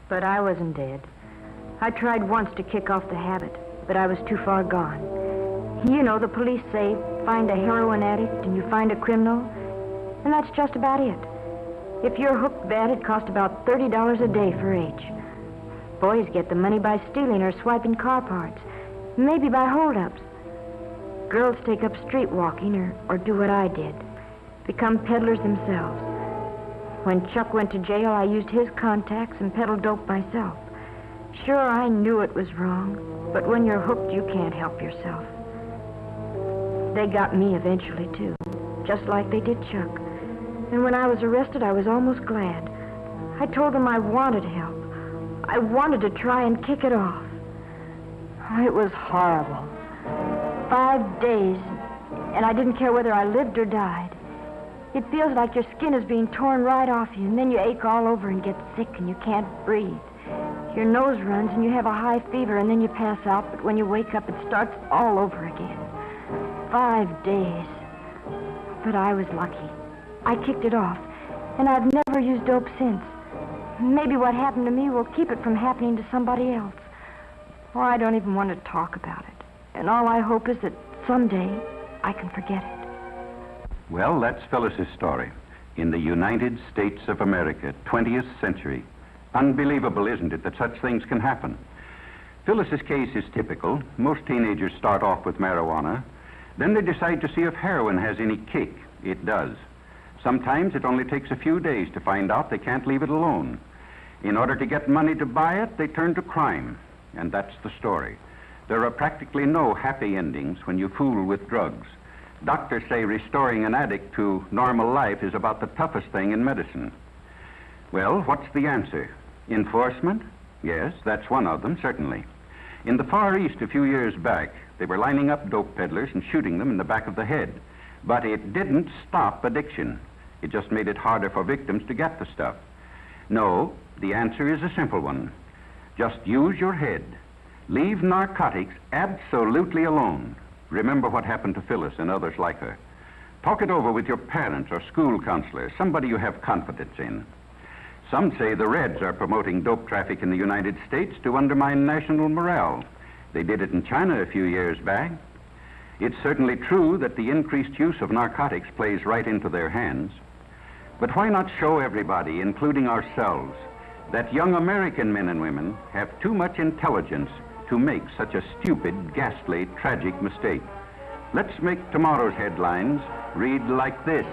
But I wasn't dead. I tried once to kick off the habit, but I was too far gone. You know, the police say, find a heroin addict and you find a criminal, and that's just about it. If you're hooked bad, it costs about $30 a day for each. Boys get the money by stealing or swiping car parts, maybe by holdups. Girls take up street walking or do what I did, become peddlers themselves. When Chuck went to jail, I used his contacts and peddled dope myself. Sure, I knew it was wrong, but when you're hooked, you can't help yourself. They got me eventually, too, just like they did Chuck. And when I was arrested, I was almost glad. I told them I wanted help. I wanted to try and kick it off. It was horrible. 5 days, and I didn't care whether I lived or died. It feels like your skin is being torn right off you, and then you ache all over and get sick and you can't breathe. Your nose runs and you have a high fever, and then you pass out, but when you wake up, it starts all over again. 5 days. But I was lucky. I kicked it off, and I've never used dope since. Maybe what happened to me will keep it from happening to somebody else. Or I don't even want to talk about it. And all I hope is that someday I can forget it. Well, that's Phyllis's story. In the United States of America, 20th century. Unbelievable, isn't it, that such things can happen? Phyllis's case is typical. Most teenagers start off with marijuana. Then they decide to see if heroin has any kick. It does. Sometimes it only takes a few days to find out they can't leave it alone. In order to get money to buy it, they turn to crime. And that's the story. There are practically no happy endings when you fool with drugs. Doctors say restoring an addict to normal life is about the toughest thing in medicine. Well, what's the answer? Enforcement? Yes, that's one of them, certainly. In the Far East a few years back, they were lining up dope peddlers and shooting them in the back of the head. But it didn't stop addiction. It just made it harder for victims to get the stuff. No, the answer is a simple one. Just use your head. Leave narcotics absolutely alone. Remember what happened to Phyllis and others like her. Talk it over with your parents or school counselor, somebody you have confidence in. Some say the Reds are promoting dope traffic in the United States to undermine national morale. They did it in China a few years back. It's certainly true that the increased use of narcotics plays right into their hands. But why not show everybody, including ourselves, that young American men and women have too much intelligence to make such a stupid, ghastly, tragic mistake? Let's make tomorrow's headlines read like this.